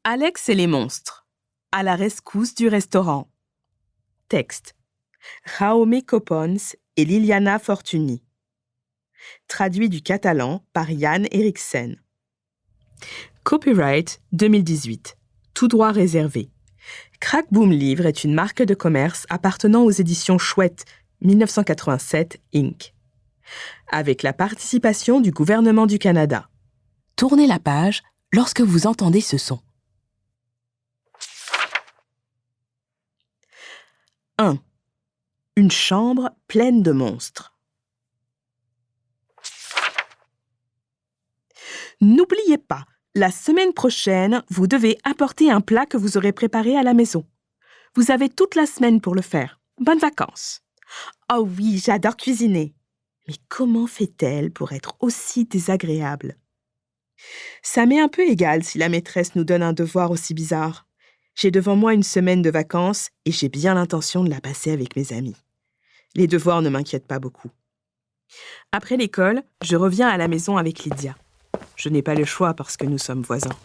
Alex et les monstres. À la rescousse du restaurant. Texte. Jaume Copons et Liliana Fortuny. Traduit du catalan par Yann Eriksen. Copyright 2018. Tout droit réservé. Crackboom Livre est une marque de commerce appartenant aux éditions Chouette 1987 Inc. Avec la participation du gouvernement du Canada. Tournez la page lorsque vous entendez ce son. 1. Une chambre pleine de monstres. N'oubliez pas, la semaine prochaine, vous devez apporter un plat que vous aurez préparé à la maison. Vous avez toute la semaine pour le faire. Bonnes vacances. Oh oui, j'adore cuisiner. Mais comment fait-elle pour être aussi désagréable? Ça m'est un peu égal si la maîtresse nous donne un devoir aussi bizarre. J'ai devant moi une semaine de vacances et j'ai bien l'intention de la passer avec mes amis. Les devoirs ne m'inquiètent pas beaucoup. Après l'école, je reviens à la maison avec Lydia. Je n'ai pas le choix parce que nous sommes voisins.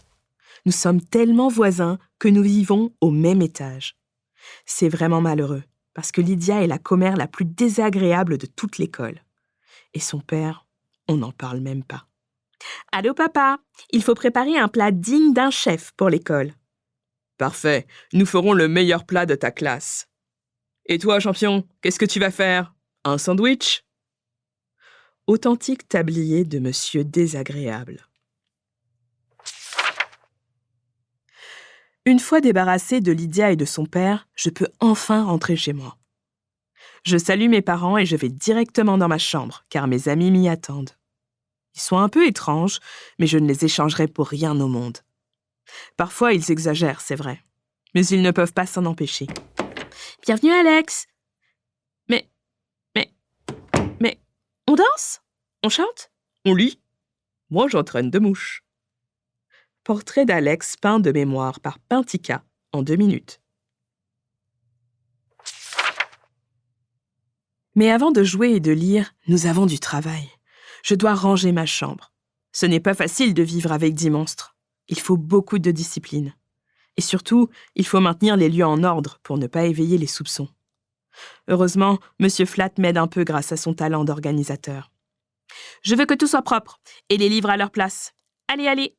Nous sommes tellement voisins que nous vivons au même étage. C'est vraiment malheureux parce que Lydia est la commère la plus désagréable de toute l'école. Et son père, on n'en parle même pas. « Allô papa, il faut préparer un plat digne d'un chef pour l'école. » « Parfait, nous ferons le meilleur plat de ta classe. »« Et toi, champion, qu'est-ce que tu vas faire? Un sandwich ?» Authentique tablier de monsieur désagréable. Une fois débarrassée de Lydia et de son père, je peux enfin rentrer chez moi. Je salue mes parents et je vais directement dans ma chambre, car mes amis m'y attendent. Ils sont un peu étranges, mais je ne les échangerai pour rien au monde. Parfois, ils exagèrent, c'est vrai, mais ils ne peuvent pas s'en empêcher. « Bienvenue, Alex !»« Mais, on danse? On chante? On lit? Moi, j'entraîne de mouches. » Portrait d'Alex peint de mémoire par Pintica en 2 minutes. Mais avant de jouer et de lire, nous avons du travail. Je dois ranger ma chambre. Ce n'est pas facile de vivre avec 10 monstres. Il faut beaucoup de discipline. Et surtout, il faut maintenir les lieux en ordre pour ne pas éveiller les soupçons. Heureusement, Monsieur Flatt m'aide un peu grâce à son talent d'organisateur. Je veux que tout soit propre et les livres à leur place. Allez, allez!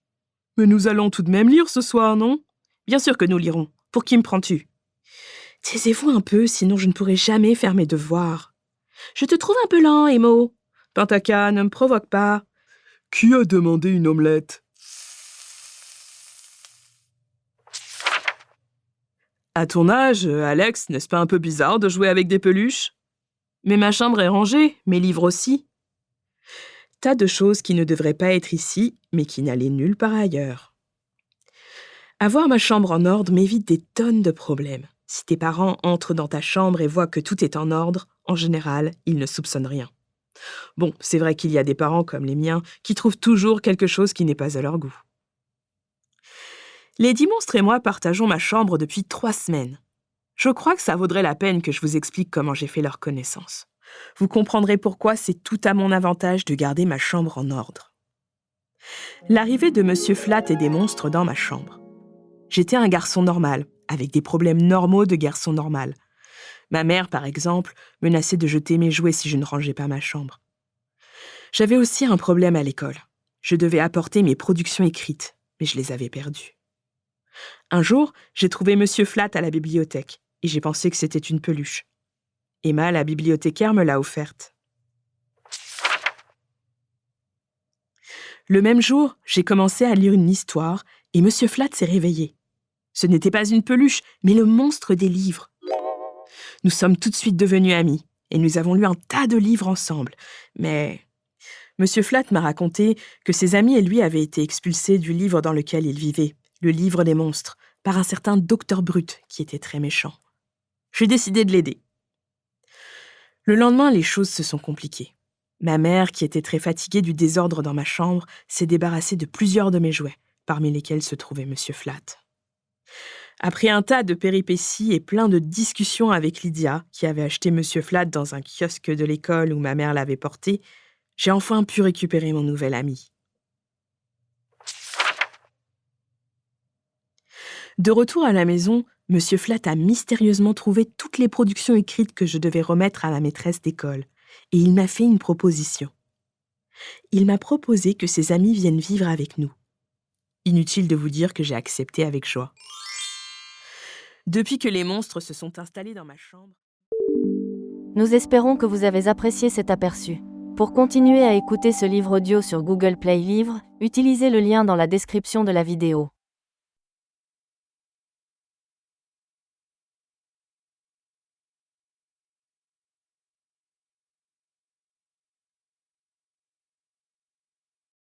Mais nous allons tout de même lire ce soir, non? Bien sûr que nous lirons. Pour qui me prends-tu? Taisez-vous un peu, sinon je ne pourrai jamais faire mes devoirs. Je te trouve un peu lent, Emo. Pintaka, ne me provoque pas. Qui a demandé une omelette? À ton âge, Alex, n'est-ce pas un peu bizarre de jouer avec des peluches? Mais ma chambre est rangée, mes livres aussi. Tas de choses qui ne devraient pas être ici, mais qui n'allaient nulle part ailleurs. Avoir ma chambre en ordre m'évite des tonnes de problèmes. Si tes parents entrent dans ta chambre et voient que tout est en ordre, en général, ils ne soupçonnent rien. Bon, c'est vrai qu'il y a des parents comme les miens qui trouvent toujours quelque chose qui n'est pas à leur goût. Les 10 monstres et moi partageons ma chambre depuis 3 semaines. Je crois que ça vaudrait la peine que je vous explique comment j'ai fait leur connaissance. Vous comprendrez pourquoi c'est tout à mon avantage de garder ma chambre en ordre. L'arrivée de Monsieur Flatt et des monstres dans ma chambre. J'étais un garçon normal, avec des problèmes normaux de garçon normal. Ma mère, par exemple, menaçait de jeter mes jouets si je ne rangeais pas ma chambre. J'avais aussi un problème à l'école. Je devais apporter mes productions écrites, mais je les avais perdues. Un jour, j'ai trouvé Monsieur Flatt à la bibliothèque, et j'ai pensé que c'était une peluche. Emma, la bibliothécaire, me l'a offerte. Le même jour, j'ai commencé à lire une histoire, et Monsieur Flatt s'est réveillé. Ce n'était pas une peluche, mais le monstre des livres. Nous sommes tout de suite devenus amis, et nous avons lu un tas de livres ensemble. Mais Monsieur Flatt m'a raconté que ses amis et lui avaient été expulsés du livre dans lequel il vivait, le livre des monstres, par un certain docteur Brut, qui était très méchant. J'ai décidé de l'aider. Le lendemain, les choses se sont compliquées. Ma mère, qui était très fatiguée du désordre dans ma chambre, s'est débarrassée de plusieurs de mes jouets, parmi lesquels se trouvait Monsieur Flatt. Après un tas de péripéties et plein de discussions avec Lydia, qui avait acheté Monsieur Flatt dans un kiosque de l'école où ma mère l'avait porté, j'ai enfin pu récupérer mon nouvel ami. De retour à la maison, Monsieur Flat a mystérieusement trouvé toutes les productions écrites que je devais remettre à la maîtresse d'école, et il m'a fait une proposition. Il m'a proposé que ses amis viennent vivre avec nous. Inutile de vous dire que j'ai accepté avec joie. Depuis que les monstres se sont installés dans ma chambre... Nous espérons que vous avez apprécié cet aperçu. Pour continuer à écouter ce livre audio sur Google Play Livres, utilisez le lien dans la description de la vidéo.